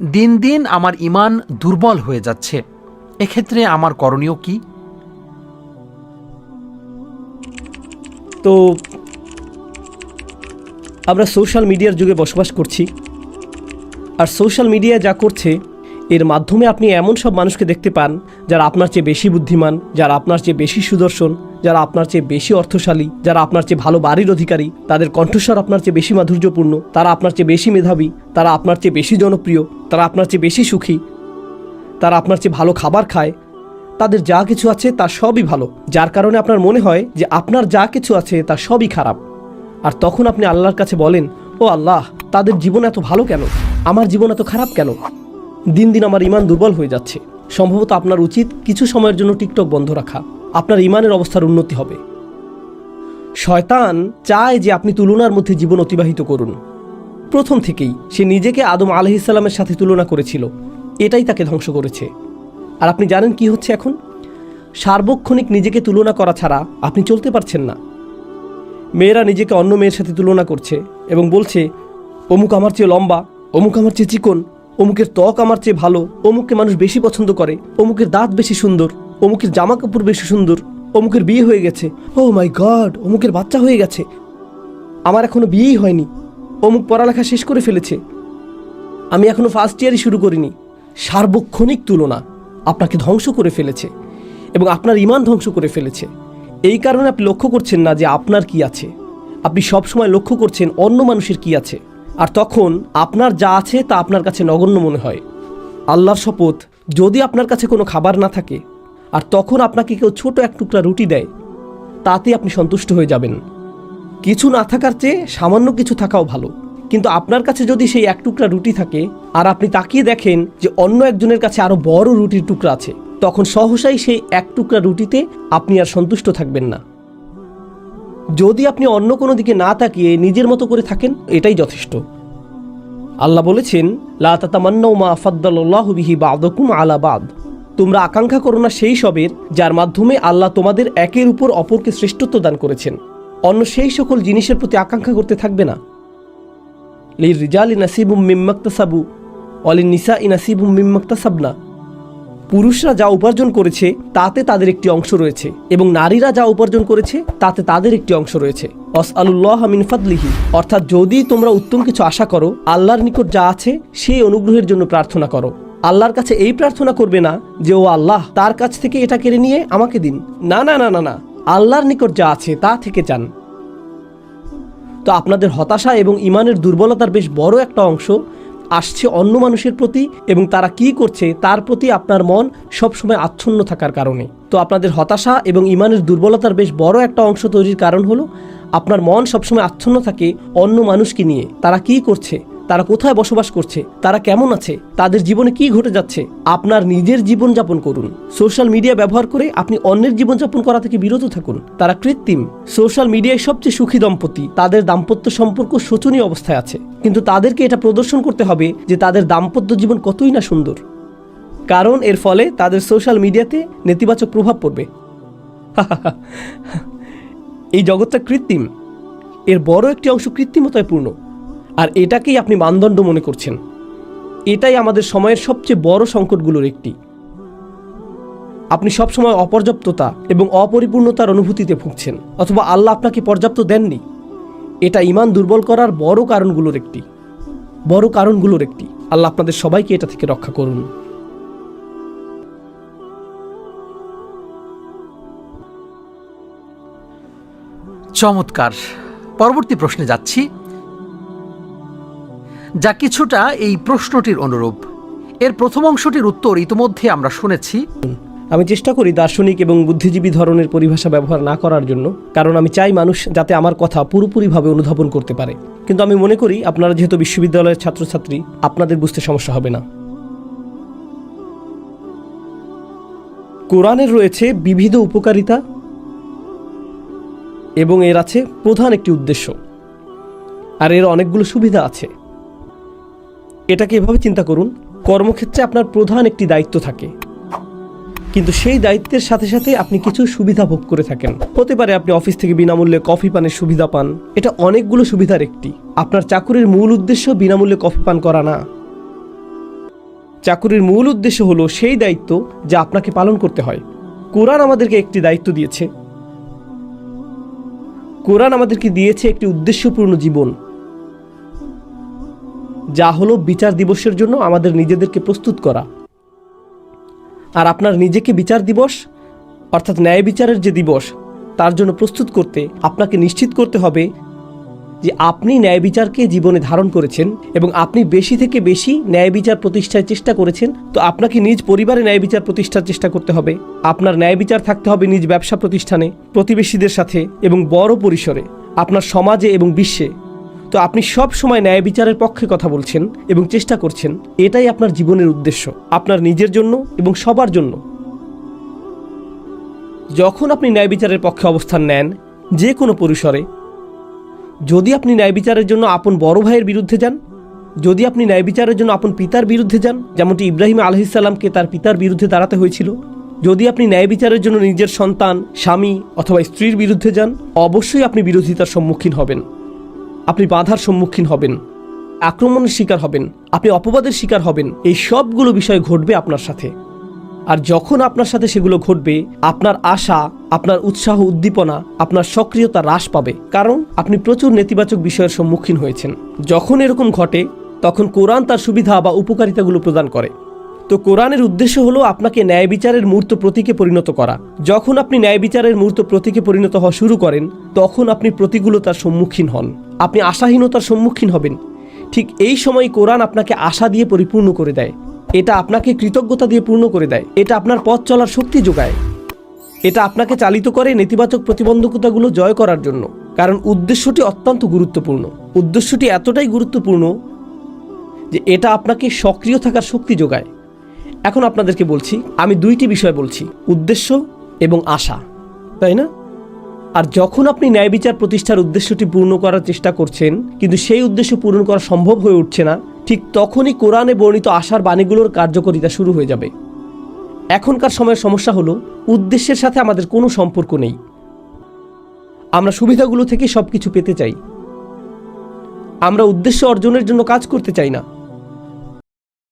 দিন দিন আমার ঈমান দুর্বল হয়ে যাচ্ছে, এক্ষেত্রে আমার করণীয় কি? তো আমরা সোশ্যাল মিডিয়ার যুগে বসবাস করছি, আর সোশ্যাল মিডিয়া যা করছে এর মাধ্যমে আপনি এমন সব মানুষকে দেখতে পান যারা আপনার চেয়ে বেশি বুদ্ধিমান, যারা আপনার চেয়ে বেশি সুদর্শন, যারা আপনার চেয়ে বেশি অর্থশালী, যারা আপনার চেয়ে ভালো বাড়ির অধিকারী, তাদের কণ্ঠস্বর আপনার চেয়ে বেশি মাধুর্যপূর্ণ, তারা আপনার চেয়ে বেশি মেধাবী, তারা আপনার চেয়ে বেশি জনপ্রিয়, তারা আপনার চেয়ে বেশি সুখী, তারা আপনার চেয়ে ভালো খাবার খায়, তাদের যা কিছু আছে তা সবই ভালো, যার কারণে আপনার মনে হয় যে আপনার যা কিছু আছে তা সবই খারাপ। আর তখন আপনি আল্লাহর কাছে বলেন, ও আল্লাহ, তাদের জীবন এত ভালো কেন, আমার জীবন এত খারাপ কেন? দিন দিন আমার ঈমান দুর্বল হয়ে যাচ্ছে। সম্ভবত আপনার উচিত কিছু সময়ের জন্য টিকটক বন্ধ রাখা, আপনার ঈমানের অবস্থার উন্নতি হবে। শয়তান চায় যে আপনি তুলনার মধ্যে জীবন অতিবাহিত করুন। প্রথম থেকেই সে নিজেকে আদম আলাইহিস সালামের সাথে তুলনা করেছিল, এটাই তাকে ধ্বংস করেছে। আর আপনি জানেন কি হচ্ছে এখন? সার্বক্ষণিক নিজেকে তুলনা করা ছাড়া আপনি চলতে পারছেন না। মেয়েরা নিজেকে অন্য মেয়ের সাথে তুলনা করছে এবং বলছে, অমুক আমার চেয়ে লম্বা, অমুক আমার চেয়ে চিকন, অমুকের ত্বক আমার চেয়ে ভালো, অমুককে মানুষ বেশি পছন্দ করে, অমুকের দাঁত বেশি সুন্দর, অমুকের জামা কাপড় বেশি সুন্দর, অমুকের বিয়ে হয়ে গেছে, ও মাই গড, অমুকের বাচ্চা হয়ে গেছে, আমার এখনো বিয়েই হয়নি, অমুক পড়ালেখা শেষ করে ফেলেছে, আমি এখনো ফার্স্ট ইয়ারই শুরু করিনি। সার্বক্ষণিক তুলনা আপনাকে ধ্বংস করে ফেলেছে এবং আপনার ঈমান ধ্বংস করে ফেলেছে। এই কারণে আপনি লক্ষ্য করছেন না যে আপনার কি আছে, আপনি সবসময় লক্ষ্য করছেন অন্য মানুষের কি আছে, আর তখন আপনার যা আছে তা আপনার কাছে নগণ্য মনে হয়। আল্লাহর শপথ, যদি আপনার কাছে কোনো খাবার না থাকে আর তখন আপনাকে কেউ ছোট এক টুকরা রুটি দেয়, তাতে আপনি সন্তুষ্ট হয়ে যাবেন। কিছু না থাকার চেয়ে সামান্য কিছু থাকাও ভালো। কিন্তু আপনার কাছে যদি সেই এক টুকরা রুটি থাকে আর আপনি তাকিয়ে দেখেন যে অন্য একজনের কাছে আরো বড় রুটির টুকরা আছে, তখন সহসাই সেই এক টুকরা রুটিতে আপনি আর সন্তুষ্ট থাকবেন না। যদি আপনি অন্য কোনো দিকে না তাকিয়ে নিজের মতো করে থাকেন, এটাই যথেষ্ট। আল্লাহ বলেছেন, লা তাতামান্নাউ মা ফাদ্দালাল্লাহু বিহি বা'দাকুম আলা বা'দ। তোমরা আকাঙ্ক্ষা করো না সেই সবের যার মাধ্যমে আল্লাহ তোমাদের একের উপর অপরকে শ্রেষ্ঠত্ব দান করেছেন। অন্য সেই সকল জিনিসের প্রতি আকাঙ্ক্ষা করতে থাকবে না। লিররিজালি নাসিবুম মিম্মা ইকতাসাবু ওয়া লিন-নিসাই নাসিবুম মিম্মা ইকতাসাবনা। পুরুষরা যা উপার্জন করেছে তাতে তাদের একটি অংশ রয়েছে এবং নারীরা যা উপার্জন করেছে তাতে তাদের একটি অংশ রয়েছে। আসআলুল্লাহ মিন ফাদলিহি, অর্থাৎ যদি তোমরা উত্তম কিছু আশা করো, আল্লাহর নিকট যা আছে সেই অনুগ্রহের জন্য প্রার্থনা করো। আল্লাহর কাছে এই প্রার্থনা করবে না যে ও আল্লাহ, তার কাছ থেকে এটা কেড়ে নিয়ে আমাকে দিন। না না না না না, আল্লাহর নিকট যা আছে তা থেকে চান। তো আপনাদের হতাশা এবং ঈমানের দুর্বলতার বেশ বড় একটা অংশ আসছে অন্য মানুষের প্রতি এবং তারা কি করছে তার প্রতি আপনার মন সবসময় আচ্ছন্ন থাকার কারণে। তো আপনাদের হতাশা এবং ঈমানের দুর্বলতার বেশ বড় একটা অংশ তৈরির কারণ হলো আপনার মন সবসময় আচ্ছন্ন থাকে অন্য মানুষকে নিয়ে। তারা কি করছে, তারা কোথায় বসবাস করছে, তারা কেমন আছে, তাদের জীবনে কি ঘটে যাচ্ছে। আপনার নিজের জীবনযাপন করুন। সোশ্যাল মিডিয়া ব্যবহার করে আপনি অন্যের জীবনযাপন করা থেকে বিরত থাকুন। তারা কৃত্রিম। সোশ্যাল মিডিয়ায় সবচেয়ে সুখী দম্পতি, তাদের দাম্পত্য সম্পর্ক শোচনীয় অবস্থায় আছে, কিন্তু তাদেরকে এটা প্রদর্শন করতে হবে যে তাদের দাম্পত্য জীবন কতই না সুন্দর, কারণ এর ফলে তাদের সোশ্যাল মিডিয়াতে নেতিবাচক প্রভাব পড়বে। এই জগৎটা কৃত্রিম, এর বড় একটি অংশ কৃত্রিমতায় পূর্ণ, আর এটাকেই আপনি মানদণ্ড মনে করছেন। এটাই আমাদের সময়ের সবচেয়ে বড় সংকটগুলোর একটি। আপনি সবসময় অপর্যাপ্ততা এবং অপরিপূর্ণতার অনুভূতিতে ভুগছেন, অথবা আল্লাহ আপনাকে পর্যাপ্ত দেননি। এটা ঈমান দুর্বল করার বড় কারণগুলোর একটি। আল্লাহ আপনাদের সবাইকে এটা থেকে রক্ষা করুন। চমৎকার। পরবর্তী প্রশ্নে যাচ্ছি, যা কিছুটা এই প্রশ্নটির অনুরূপ। এর প্রথম অংশটির উত্তর ইতিমধ্যে আমরা শুনেছি। আমি চেষ্টা করি দার্শনিক এবং বুদ্ধিজীবী ধরনের পরিভাষা ব্যবহার না করার জন্য, কারণ আমি চাই মানুষ যাতে আমার কথা পুরোপুরিভাবে অনুধাবন করতে পারে। কিন্তু আমি মনে করি আপনারা যেহেতু বিশ্ববিদ্যালয়ের ছাত্রছাত্রী, আপনাদের বুঝতে সমস্যা হবে না। কোরআনের রয়েছে বিবিধ উপকারিতা এবং এর আছে প্রধান একটি উদ্দেশ্য, আর এর অনেকগুলো সুবিধা আছে। এটাকে এভাবে চিন্তা করুন, কর্মক্ষেত্রে আপনার প্রধান একটি দায়িত্ব থাকে, কিন্তু সেই দায়িত্বের সাথে সাথে আপনি কিছু সুবিধা ভোগ করে থাকেন। হতে পারে আপনি অফিস থেকে বিনামূল্যে কফি পানের সুবিধা পান, এটা অনেকগুলো সুবিধার একটি। আপনার চাকুরির মূল উদ্দেশ্য বিনামূল্যে কফি পান করা না। চাকুরির মূল উদ্দেশ্য হলো সেই দায়িত্ব যা আপনাকে পালন করতে হয়। কোরআন আমাদেরকে একটি দায়িত্ব দিয়েছে। কোরআন আমাদেরকে দিয়েছে একটি উদ্দেশ্যপূর্ণ জীবন, যা হলো বিচার দিবসের জন্য আমাদের নিজেদেরকে প্রস্তুত করা। আর আপনার নিজেকে বিচার দিবস অর্থাৎ ন্যায় বিচারের যে দিবস, তার জন্য প্রস্তুত করতে আপনাকে নিশ্চিত করতে হবে যে আপনি ন্যায় বিচারকে জীবনে ধারণ করেছেন এবং আপনি বেশি থেকে বেশি ন্যায় বিচার প্রতিষ্ঠায় চেষ্টা করেছেন। তো আপনাকে নিজ পরিবারে ন্যায় বিচার প্রতিষ্ঠার চেষ্টা করতে হবে। আপনার ন্যায় বিচার থাকতে হবে নিজ ব্যবসা প্রতিষ্ঠানে, প্রতিবেশীদের সাথে এবং বড় পরিসরে আপনার সমাজে এবং বিশ্বে। তো আপনি সব সময় ন্যায় বিচারের পক্ষে কথা বলছেন এবং চেষ্টা করছেন। এটাই আপনার জীবনের উদ্দেশ্য, আপনার নিজের জন্য এবং সবার জন্য। যখন আপনি ন্যায় বিচারের পক্ষে অবস্থান নেন যে কোনো পরিসরে, যদি আপনি ন্যায় বিচারের জন্য আপন বড় ভাইয়ের বিরুদ্ধে যান, যদি আপনি ন্যায় বিচারের জন্য আপন পিতার বিরুদ্ধে যান, যেমনটি ইব্রাহিম আলাইহিস সালামকে তার পিতার বিরুদ্ধে দাঁড়াতে হয়েছিল, যদি আপনি ন্যায় বিচারের জন্য নিজের সন্তান, স্বামী অথবা স্ত্রীর বিরুদ্ধে যান, অবশ্যই আপনি বিরোধিতার সম্মুখীন হবেন, আপনি বাধার সম্মুখীন হবেন, আক্রমণের শিকার হবেন, আপনি অপবাদের শিকার হবেন। এই সবগুলো বিষয় ঘটবে আপনার সাথে। আর যখন আপনার সাথে সেগুলো ঘটবে, আপনার আশা, আপনার উৎসাহ, উদ্দীপনা, আপনার সক্রিয়তা হ্রাস পাবে, কারণ আপনি প্রচুর নেতিবাচক বিষয়ের সম্মুখীন হয়েছেন। যখন এরকম ঘটে, তখন কোরআন তার সুবিধা বা উপকারিতাগুলো প্রদান করে। তো কোরআনের উদ্দেশ্য হলো আপনাকে ন্যায় বিচারের মূর্ত প্রতীকে পরিণত করা। যখন আপনি ন্যায় বিচারের মূর্ত প্রতীকে পরিণত হওয়া শুরু করেন, তখন আপনি প্রতিকূলতার সম্মুখীন হন, আপনি আশাহীনতার সম্মুখীন হবেন। ঠিক এই সময় কোরআন আপনাকে আশা দিয়ে পরিপূর্ণ করে দেয়, এটা আপনাকে কৃতজ্ঞতা দিয়ে পূর্ণ করে দেয়, এটা আপনার পথ চলার শক্তি যোগায়, এটা আপনাকে চালিত করে নেতিবাচক প্রতিবন্ধকতাগুলো জয় করার জন্য। কারণ উদ্দেশ্যটি অত্যন্ত গুরুত্বপূর্ণ। উদ্দেশ্যটি এতটাই গুরুত্বপূর্ণ যে এটা আপনাকে সক্রিয় থাকার শক্তি যোগায়। এখন আপনাদেরকে বলছি, আমি দুইটি বিষয় বলছি, উদ্দেশ্য এবং আশা, তাই না? আর যখন আপনি ন্যায় বিচার প্রতিষ্ঠার উদ্দেশ্যটি পূর্ণ করার চেষ্টা করছেন, কিন্তু সেই উদ্দেশ্য পূরণ করা সম্ভব হয়ে উঠছে না, ঠিক তখনই কোরআনে বর্ণিত আশার বাণীগুলোর কার্যকারিতা শুরু হয়ে যাবে। এখনকার সময়ের সমস্যা হলো উদ্দেশ্যের সাথে আমাদের কোনো সম্পর্ক নেই। আমরা সুবিধাগুলো থেকে সবকিছু পেতে চাই, আমরা উদ্দেশ্য অর্জনের জন্য কাজ করতে চাই না।